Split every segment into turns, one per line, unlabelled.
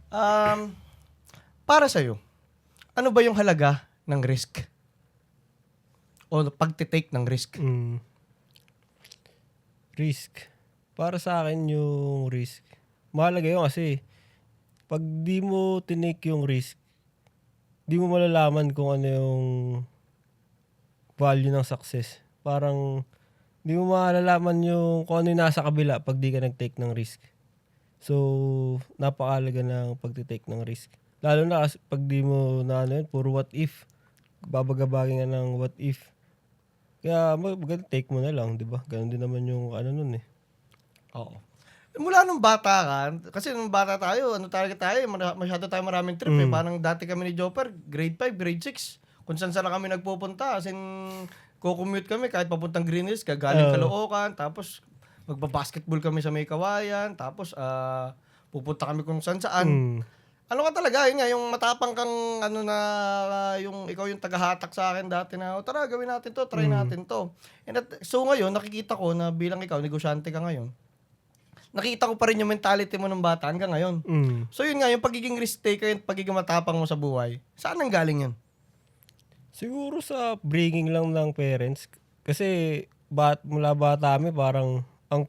Um, para sa'yo, ano ba yung halaga ng risk? O pagtitake ng risk?
Risk. Para sa akin yung risk, mahalaga yun kasi pag di mo tinake yung risk, di mo malalaman kung ano yung value ng success. Parang di mo malalaman yung kung ano yung nasa kabila pag di ka nag-take ng risk. So, napakahalaga ng pagtitake ng risk. Lalo na pag di mo na ano yun, puro what if. Babagabagin ka ng what if. Kaya maganda take mo na lang, di ba? Ganun din naman yung ano nun eh.
Oo. Mula nung bata ka, kasi nung bata tayo, ano talaga tayo, masyado tayo maraming trip eh. Parang dati kami ni Jopper, grade 5, grade 6. Kung saan saan na kami nagpupunta. As in, kukommute kami kahit papuntang Green Hills, galing Caloocan, tapos magbabasketball kami sa May Kawayan, tapos pupunta kami kung saan saan. Ano ka talaga, yun nga, yung matapang kang, ano na, yung ikaw yung tagahatak sa akin dati na, tara, gawin natin to, try natin to. So ngayon, nakikita ko na bilang ikaw, negosyante ka ngayon, nakita ko pa rin yung mentality mo ng bata hanggang ngayon. So yun nga, yung pagiging risk taker, yung pagiging matapang mo sa buhay, saan ang galing yun?
Siguro sa bringing lang ng parents. Kasi mula bata kami parang ang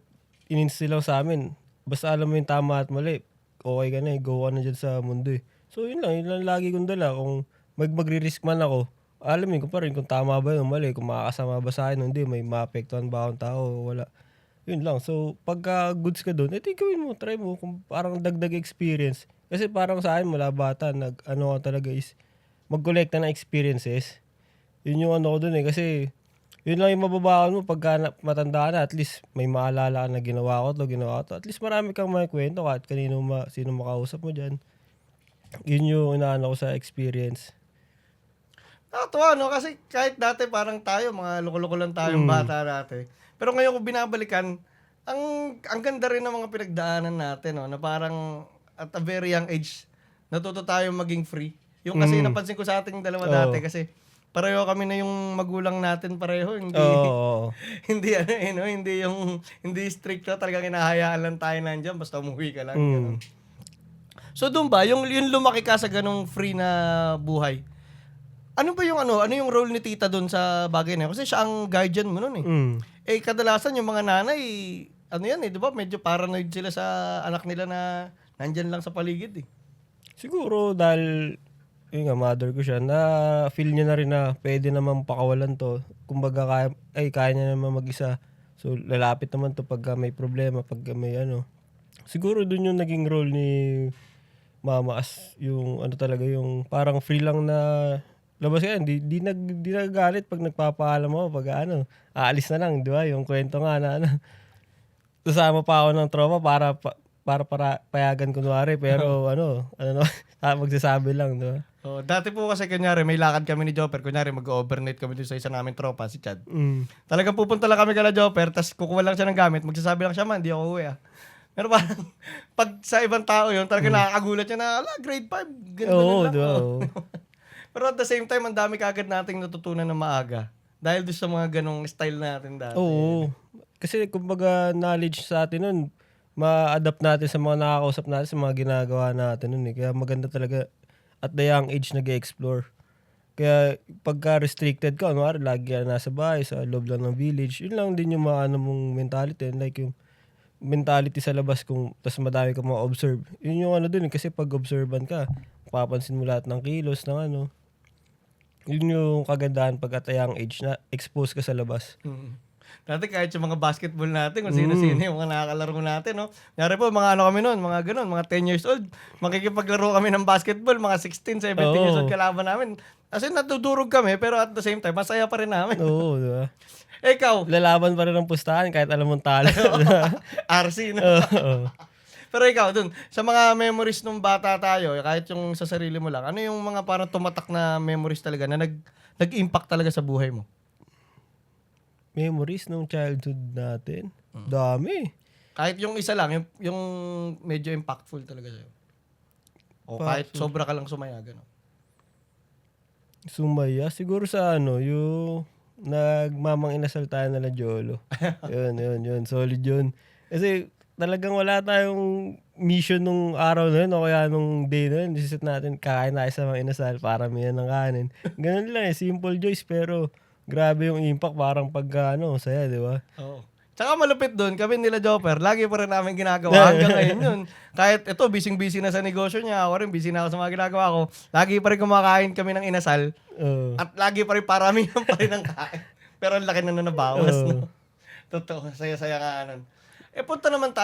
ininstill sa amin. Basta alam mo yung tama at mali. Okay ka na eh. Go ka na dyan sa mundo eh. So yun lang lagi kong dala. Kung magre-risk man ako, alamin ko pa rin kung tama ba yung mali. Kung makakasama ba sa akin o hindi. May maapektuhan ba akong tao o wala. Yun lang. So pagka goods ka doon, edi gawin mo. Try mo. Kung parang dagdag experience. Kasi parang sa akin mula bata, ano ka talaga is mag-collecta ng experiences. Yun yung ano ko dun eh. Kasi yun lang yung mababaon mo pagka matanda ka na. At least may maalala ka na ginawa ko to. At least marami kang may kwento kahit sino makausap mo dyan. Yun yung inaano ko sa experience.
Nakatuwa, no? Kasi kahit dati parang tayo, mga loko-loko lang tayong bata dati. Pero ngayon ko binabalikan, ang ganda rin ng mga pinagdaanan natin, no? Na parang at a very young age, natuto tayong maging free. Yung kasi napansin ko sa ating dalawa dati
Oo.
kasi pareho kami na yung magulang natin pareho,
Oo.
hindi ano eh, no? Hindi strict na, talagang hinahayaan lang tayo nandiyan basta umuwi ka lang, ganun. So doon ba, yung lumaki ka sa ganung free na buhay, ano yung role ni tita doon sa bagay na yun? Kasi siya ang guardian mo noon eh. Eh kadalasan yung mga nanay, ano yan eh, di ba? Medyo paranoid sila sa anak nila na nandyan lang sa paligid eh.
Siguro dahil yun nga, mother ko siya, na feel niya na rin na pwede naman pakawalan to. Kumbaga kaya niya naman mag-isa. So lalapit naman to pagka may problema, pagka may ano. Siguro dun yung naging role ni mama as yung ano talaga yung parang free lang na labas ka, di nagagalit pag nagpapaalam mo, pag ano, aalis na lang, di ba? Yung kwento nga na ano, kasama pa ako ng tropa para payagan kunwari, pero ano no, magsasabi lang, di ba?
Oh, dati po kasi kunyari may lakad kami ni Jopper, kunyari mag-overnight kami dun sa isa namin tropa, si Chad. Talagang pupunta lang kami kala Jopper, tapos kukuha lang siya ng gamit, magsasabi lang siya, man, hindi ako uwi ah. Pero parang, pag sa ibang tao yun, talagang nakakagulat niya na, ala, grade 5, ganun
Oo,
lang.
di ba?
Oh.
Oo.
Pero at the same time, ang dami kagad nating natutunan na maaga. Dahil doon sa mga ganong style natin dati.
Oo. Kasi kumbaga knowledge sa atin nun, ma-adapt natin sa mga nakakausap natin, sa mga ginagawa natin nun eh. Kaya maganda talaga at the young age nag-explore. Kaya pagka restricted ka, ano, lagi ka nasa bahay, sa loob lang ng village, yun lang din yung maano mong mentality. Like yung mentality sa labas kung tas madami ka mga observe. Yun yung ano dun eh, kasi pag observant ka, papansin mo lahat ng kilos ng ano. Yun yung kagandahan pag at a young age na expose ka sa labas.
Dati kahit yung mga basketball natin, kung sino-sino yung mga nakakalaro natin, no? Nyari po, mga ano kami noon, mga ganun, mga 10 years old. Makikipaglaro kami ng basketball, mga 16, 17 years old
Oo.
kalaban namin. Kasi natudurog kami, pero at the same time, masaya pa rin namin.
Oo, di ba?
Ikaw,
Lalaban pa rin ng pustahan kahit alam mong talo.
RC, no?
Oo.
Pero ikaw, dun, sa mga memories nung bata tayo, kahit yung sa sarili mo lang, ano yung mga parang tumatak na memories talaga na nag-impact talaga sa buhay mo?
Memories nung childhood natin. Dami.
Kahit yung isa lang, yung medyo impactful talaga sa'yo. O kahit
Impactful.
sobra ka lang sumaya, gano'n.
Sumaya. Siguro sa ano, yung nagmamang inasal tayo nila Jolo. Yun. Solid yun. Kasi talagang wala tayong mission nung araw na yun o kaya nung day na yun. Decision natin, kakain tayo sa mga inasal para may ng kanin. Ganun lang simple choice pero grabe yung impact parang pagka saya, di ba?
Oo. Tsaka malupit doon, kami nila Jopper, lagi pa rin namin ginagawa hanggang ngayon yun. Kahit ito, busy-busy na sa negosyo niya, ako rin, busy na ako sa mga ginagawa ko. Lagi pa rin kumakain kami ng inasal at lagi pa rin paramihan pa rin ang kain. Pero ang laki na nabawas. No? Totoo, saya-saya nga nun. Punta naman tayo